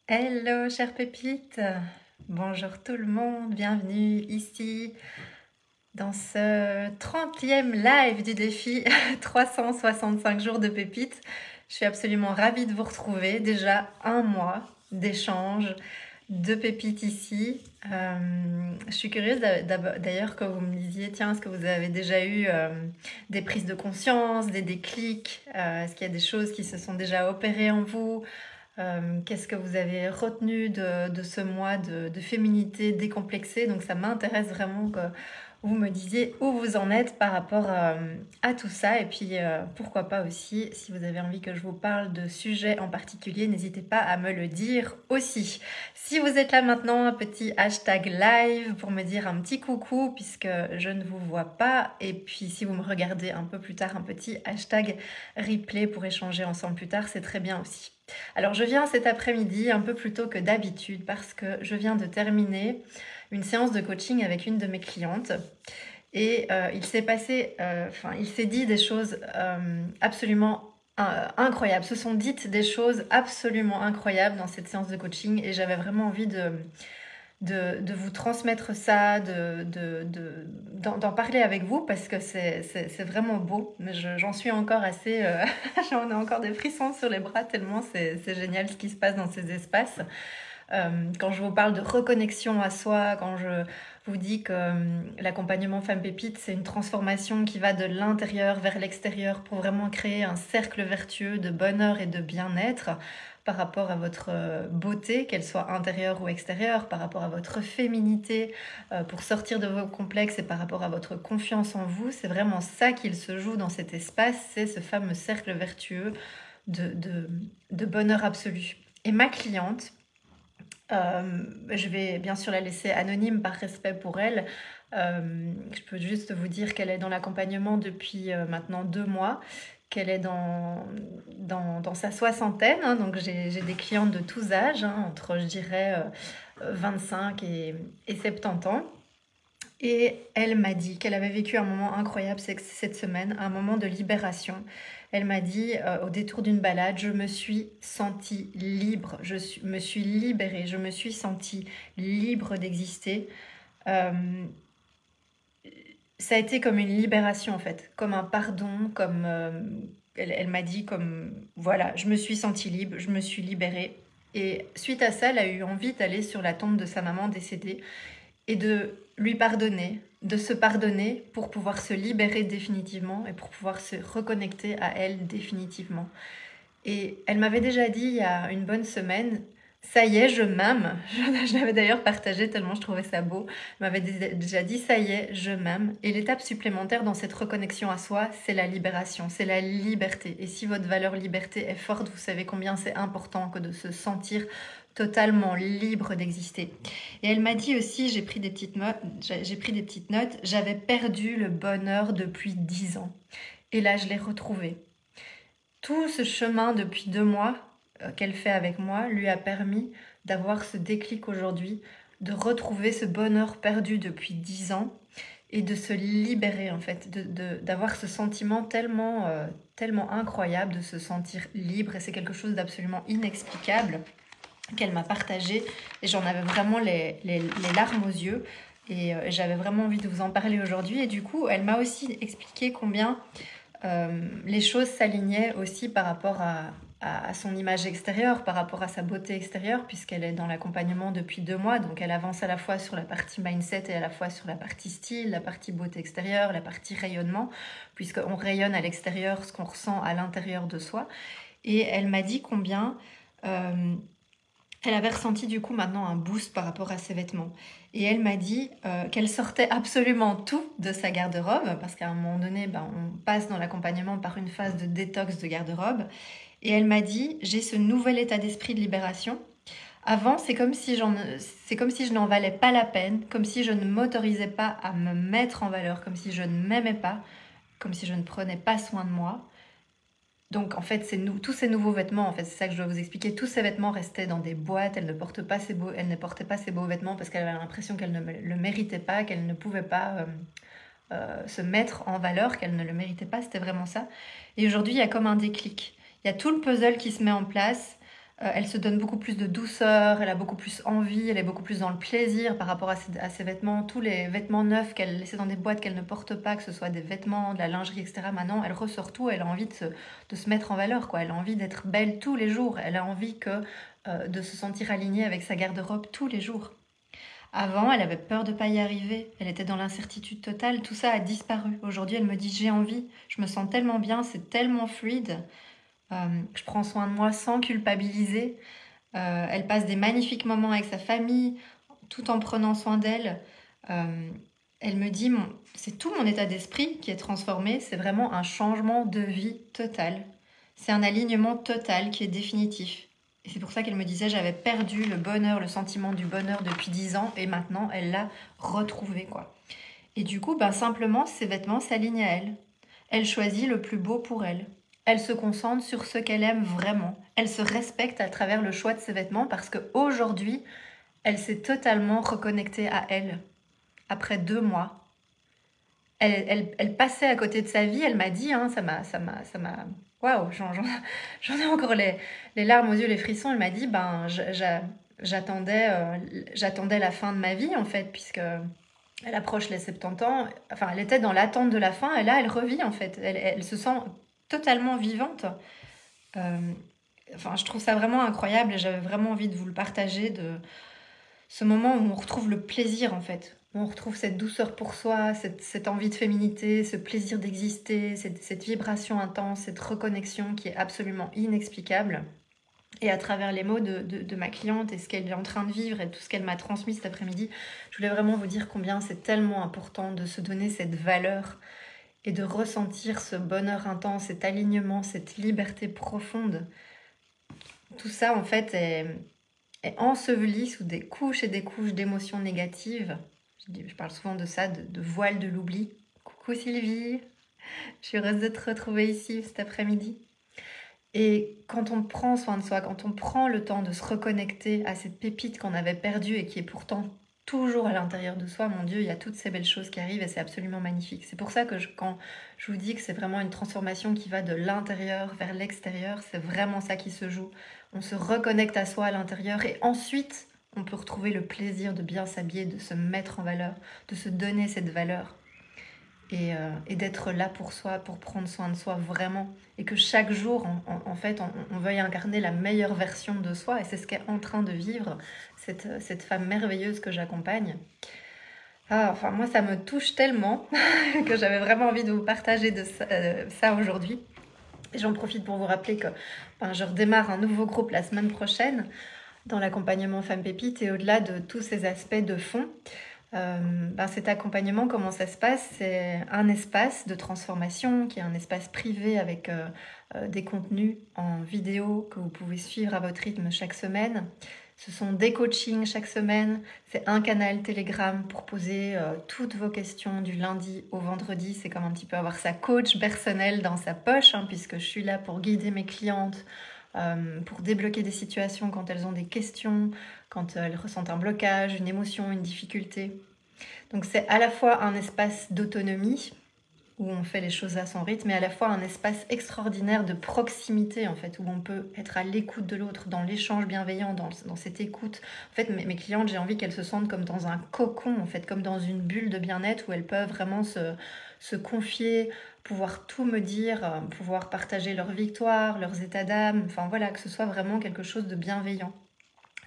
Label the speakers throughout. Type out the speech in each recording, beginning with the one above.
Speaker 1: Hello chère pépite, bonjour tout le monde, bienvenue ici dans ce 30e live du défi 365 jours de pépites. Je suis absolument ravie de vous retrouver, déjà un mois d'échange de pépites ici. Je suis curieuse d'ailleurs que vous me disiez, tiens, est-ce que vous avez déjà eu des prises de conscience, des déclics, est-ce qu'il y a des choses qui se sont déjà opérées en vous? Qu'est-ce que vous avez retenu de ce mois de féminité décomplexée? Donc ça m'intéresse vraiment que vous me disiez où vous en êtes par rapport à tout ça. Et puis pourquoi pas aussi, si vous avez envie que je vous parle de sujets en particulier, n'hésitez pas à me le dire aussi. Si vous êtes là maintenant, un petit hashtag live pour me dire un petit coucou puisque je ne vous vois pas. Et puis si vous me regardez un peu plus tard, un petit hashtag replay pour échanger ensemble plus tard, c'est très bien aussi. Alors je viens cet après-midi un peu plus tôt que d'habitude parce que je viens de terminer une séance de coaching avec une de mes clientes et il s'est passé, il s'est dit des choses absolument incroyables. Se sont dites des choses absolument incroyables dans cette séance de coaching et j'avais vraiment envie de vous transmettre ça, d'en parler avec vous parce que c'est vraiment beau. Mais j'en suis encore assez... j'en ai encore des frissons sur les bras tellement c'est génial ce qui se passe dans ces espaces. Quand je vous parle de reconnexion à soi, quand je vous dis que l'accompagnement Femme Pépite, c'est une transformation qui va de l'intérieur vers l'extérieur pour vraiment créer un cercle vertueux de bonheur et de bien-être par rapport à votre beauté, qu'elle soit intérieure ou extérieure, par rapport à votre féminité, pour sortir de vos complexes et par rapport à votre confiance en vous. C'est vraiment ça qu'il se joue dans cet espace, c'est ce fameux cercle vertueux de bonheur absolu. Et ma cliente, je vais bien sûr la laisser anonyme par respect pour elle. Je peux juste vous dire qu'elle est dans l'accompagnement depuis maintenant 2 mois, qu'elle est dans sa soixantaine, hein, donc j'ai des clientes de tous âges, hein, entre je dirais 25 et 70 ans. Et elle m'a dit qu'elle avait vécu un moment incroyable cette semaine, un moment de libération. Elle m'a dit, au détour d'une balade, je me suis sentie libre, me suis libérée, je me suis sentie libre d'exister. Euh, Ça a été comme une libération en fait, comme un pardon, comme elle m'a dit comme voilà, je me suis sentie libre, je me suis libérée. Et suite à ça, elle a eu envie d'aller sur la tombe de sa maman décédée et de lui pardonner, de se pardonner pour pouvoir se libérer définitivement et pour pouvoir se reconnecter à elle définitivement. Et elle m'avait déjà dit il y a une bonne semaine, ça y est, je m'aime. Je l'avais d'ailleurs partagé tellement je trouvais ça beau. Elle m'avait déjà dit, ça y est, je m'aime. Et l'étape supplémentaire dans cette reconnexion à soi, c'est la libération, c'est la liberté. Et si votre valeur liberté est forte, vous savez combien c'est important que de se sentir totalement libre d'exister. Et elle m'a dit aussi, j'ai pris des petites notes, j'avais perdu le bonheur depuis 10 ans. Et là, je l'ai retrouvé. Tout ce chemin depuis 2 mois qu'elle fait avec moi lui a permis d'avoir ce déclic aujourd'hui, de retrouver ce bonheur perdu depuis 10 ans et de se libérer en fait, d'avoir ce sentiment tellement incroyable, de se sentir libre. Et c'est quelque chose d'absolument inexplicable qu'elle m'a partagé et j'en avais vraiment les larmes aux yeux et j'avais vraiment envie de vous en parler aujourd'hui. Et du coup, elle m'a aussi expliqué combien les choses s'alignaient aussi par rapport à son image extérieure, par rapport à sa beauté extérieure, puisqu'elle est dans l'accompagnement depuis 2 mois, donc elle avance à la fois sur la partie mindset et à la fois sur la partie style, la partie beauté extérieure, la partie rayonnement, puisqu'on rayonne à l'extérieur ce qu'on ressent à l'intérieur de soi. Et elle m'a dit combien elle avait ressenti du coup maintenant un boost par rapport à ses vêtements. Et elle m'a dit qu'elle sortait absolument tout de sa garde-robe, parce qu'à un moment donné, on passe dans l'accompagnement par une phase de détox de garde-robe. Et elle m'a dit, j'ai ce nouvel état d'esprit de libération. Avant, c'est comme si je n'en valais pas la peine, comme si je ne m'autorisais pas à me mettre en valeur, comme si je ne m'aimais pas, comme si je ne prenais pas soin de moi. Donc en fait, tous ces nouveaux vêtements, en fait, c'est ça que je dois vous expliquer. Tous ces vêtements restaient dans des boîtes. Elle ne portait pas ces beaux vêtements parce qu'elle avait l'impression qu'elle ne le méritait pas, qu'elle ne pouvait pas se mettre en valeur, qu'elle ne le méritait pas. C'était vraiment ça. Et aujourd'hui, il y a comme un déclic. Il y a tout le puzzle qui se met en place. Elle se donne beaucoup plus de douceur, elle a beaucoup plus envie, elle est beaucoup plus dans le plaisir par rapport à ses vêtements. Tous les vêtements neufs qu'elle laissait dans des boîtes qu'elle ne porte pas, que ce soit des vêtements, de la lingerie, etc. Maintenant, elle ressort tout, elle a envie de se mettre en valeur, quoi. Elle a envie d'être belle tous les jours, elle a envie de se sentir alignée avec sa garde-robe tous les jours. Avant, elle avait peur de ne pas y arriver, elle était dans l'incertitude totale, tout ça a disparu. Aujourd'hui, elle me dit j'ai envie, je me sens tellement bien, c'est tellement fluide, je prends soin de moi sans culpabiliser. Elle passe des magnifiques moments avec sa famille, tout en prenant soin d'elle. Euh, Elle me dit, c'est tout mon état d'esprit qui est transformé, c'est vraiment un changement de vie total. C'est un alignement total qui est définitif. Et c'est pour ça qu'elle me disait, j'avais perdu le bonheur, le sentiment du bonheur depuis 10 ans, et maintenant elle l'a retrouvé, quoi. Et du coup, ben, simplement, ses vêtements s'alignent à elle. Elle choisit le plus beau pour elle. Elle se concentre sur ce qu'elle aime vraiment. Elle se respecte à travers le choix de ses vêtements parce qu'aujourd'hui, elle s'est totalement reconnectée à elle. Après 2 mois, elle passait à côté de sa vie. Elle m'a dit, hein, waouh, j'en ai encore les larmes aux yeux, les frissons. Elle m'a dit, ben, j'attendais la fin de ma vie en fait, puisque elle approche les 70 ans. Enfin, elle était dans l'attente de la fin, et là, elle revit en fait. Elle se sent totalement vivante. Euh, enfin, je trouve ça vraiment incroyable et j'avais vraiment envie de vous le partager, de ce moment où on retrouve le plaisir en fait. Où on retrouve cette douceur pour soi, cette envie de féminité, ce plaisir d'exister, cette vibration intense, cette reconnexion qui est absolument inexplicable. Et à travers les mots de ma cliente et ce qu'elle est en train de vivre et tout ce qu'elle m'a transmis cet après-midi, je voulais vraiment vous dire combien c'est tellement important de se donner cette valeur et de ressentir ce bonheur intense, cet alignement, cette liberté profonde. Tout ça, en fait, est enseveli sous des couches et des couches d'émotions négatives. Je parle souvent de ça, de voile de l'oubli. Coucou Sylvie, je suis heureuse de te retrouver ici cet après-midi. Et quand on prend soin de soi, quand on prend le temps de se reconnecter à cette pépite qu'on avait perdue et qui est pourtant toujours à l'intérieur de soi, mon Dieu, il y a toutes ces belles choses qui arrivent et c'est absolument magnifique. C'est pour ça que quand je vous dis que c'est vraiment une transformation qui va de l'intérieur vers l'extérieur, c'est vraiment ça qui se joue. On se reconnecte à soi à l'intérieur et ensuite on peut retrouver le plaisir de bien s'habiller, de se mettre en valeur, de se donner cette valeur. Et d'être là pour soi, pour prendre soin de soi vraiment. Et que chaque jour, en fait, on veuille incarner la meilleure version de soi. Et c'est ce qu'est en train de vivre cette femme merveilleuse que j'accompagne. Ah, enfin, moi, ça me touche tellement que j'avais vraiment envie de vous partager ça aujourd'hui. Et j'en profite pour vous rappeler que je redémarre un nouveau groupe la semaine prochaine dans l'accompagnement Femme Pépite. Et au-delà de tous ces aspects de fond, cet accompagnement, comment ça se passe? C'est un espace de transformation qui est un espace privé avec des contenus en vidéo que vous pouvez suivre à votre rythme chaque semaine. Ce sont des coachings chaque semaine. C'est un canal Telegram pour poser toutes vos questions du lundi au vendredi. C'est comme un petit peu avoir sa coach personnelle dans sa poche, hein, puisque je suis là pour guider mes clientes, pour débloquer des situations quand elles ont des questions, quand elles ressentent un blocage, une émotion, une difficulté. Donc c'est à la fois un espace d'autonomie où on fait les choses à son rythme, mais à la fois un espace extraordinaire de proximité en fait, où on peut être à l'écoute de l'autre, dans l'échange bienveillant, dans cette écoute. En fait, mes clientes, j'ai envie qu'elles se sentent comme dans un cocon, en fait, comme dans une bulle de bien-être où elles peuvent vraiment se confier, pouvoir tout me dire, pouvoir partager leurs victoires, leurs états d'âme, enfin voilà, que ce soit vraiment quelque chose de bienveillant.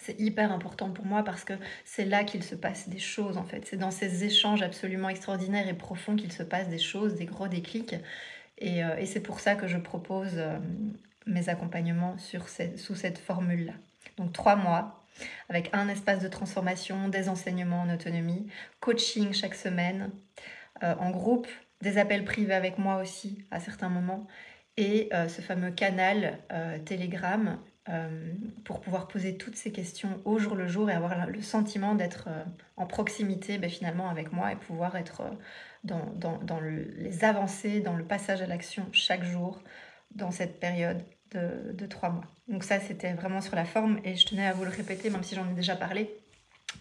Speaker 1: C'est hyper important pour moi parce que c'est là qu'il se passe des choses en fait. C'est dans ces échanges absolument extraordinaires et profonds qu'il se passe des choses, des gros déclics. Et c'est pour ça que je propose mes accompagnements sous cette formule-là. Donc 3 mois avec un espace de transformation, des enseignements en autonomie, coaching chaque semaine, en groupe, des appels privés avec moi aussi à certains moments et ce fameux canal Telegram pour pouvoir poser toutes ces questions au jour le jour et avoir le sentiment d'être en proximité finalement avec moi et pouvoir être dans les avancées, dans le passage à l'action chaque jour dans cette période de 3 mois. Donc ça, c'était vraiment sur la forme et je tenais à vous le répéter, même si j'en ai déjà parlé.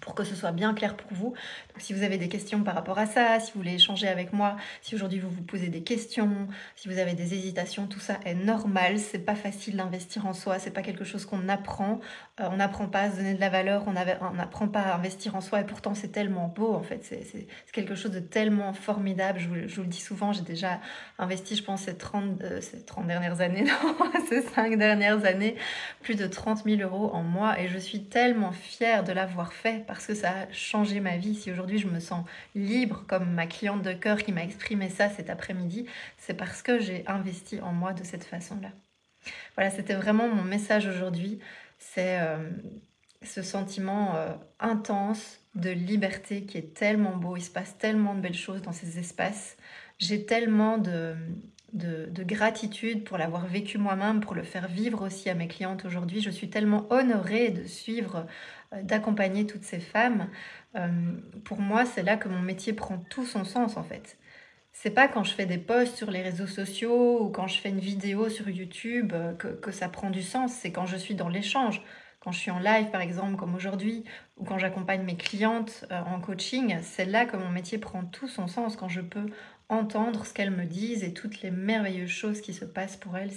Speaker 1: pour que ce soit bien clair pour vous. Donc, si vous avez des questions par rapport à ça, si vous voulez échanger avec moi, si aujourd'hui vous vous posez des questions, si vous avez des hésitations, tout ça est normal. C'est pas facile d'investir en soi, c'est pas quelque chose qu'on apprend. On n'apprend pas à se donner de la valeur, on n'apprend pas à investir en soi, et pourtant c'est tellement beau en fait. C'est quelque chose de tellement formidable. Je vous le dis souvent, j'ai déjà investi, je pense, ces 30 dernières années, non, ces 5 dernières années, plus de 30 000 euros en moi, et je suis tellement fière de l'avoir fait parce que ça a changé ma vie. Si aujourd'hui je me sens libre, comme ma cliente de cœur qui m'a exprimé ça cet après-midi, c'est parce que j'ai investi en moi de cette façon-là. Voilà, c'était vraiment mon message aujourd'hui. C'est ce sentiment intense de liberté qui est tellement beau. Il se passe tellement de belles choses dans ces espaces. J'ai tellement de gratitude pour l'avoir vécu moi-même, pour le faire vivre aussi à mes clientes aujourd'hui. Je suis tellement honorée de suivre, d'accompagner toutes ces femmes. Pour moi, c'est là que mon métier prend tout son sens en fait. C'est pas quand je fais des posts sur les réseaux sociaux ou quand je fais une vidéo sur YouTube que ça prend du sens, c'est quand je suis dans l'échange. Quand je suis en live par exemple comme aujourd'hui, ou quand j'accompagne mes clientes en coaching, c'est là que mon métier prend tout son sens, quand je peux entendre ce qu'elles me disent et toutes les merveilleuses choses qui se passent pour elles.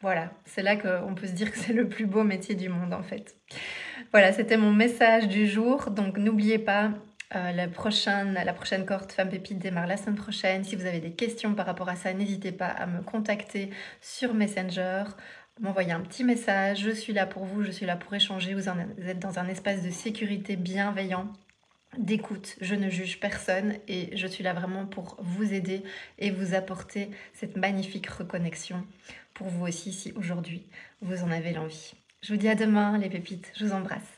Speaker 1: Voilà, c'est là qu'on peut se dire que c'est le plus beau métier du monde en fait. Voilà, c'était mon message du jour, donc n'oubliez pas, la prochaine cohorte Femmes Pépites démarre la semaine prochaine. Si vous avez des questions par rapport à ça, n'hésitez pas à me contacter sur Messenger, m'envoyer un petit message. Je suis là pour vous, je suis là pour échanger. Vous êtes dans un espace de sécurité bienveillant, d'écoute. Je ne juge personne et je suis là vraiment pour vous aider et vous apporter cette magnifique reconnexion pour vous aussi si aujourd'hui vous en avez l'envie. Je vous dis à demain les pépites, je vous embrasse.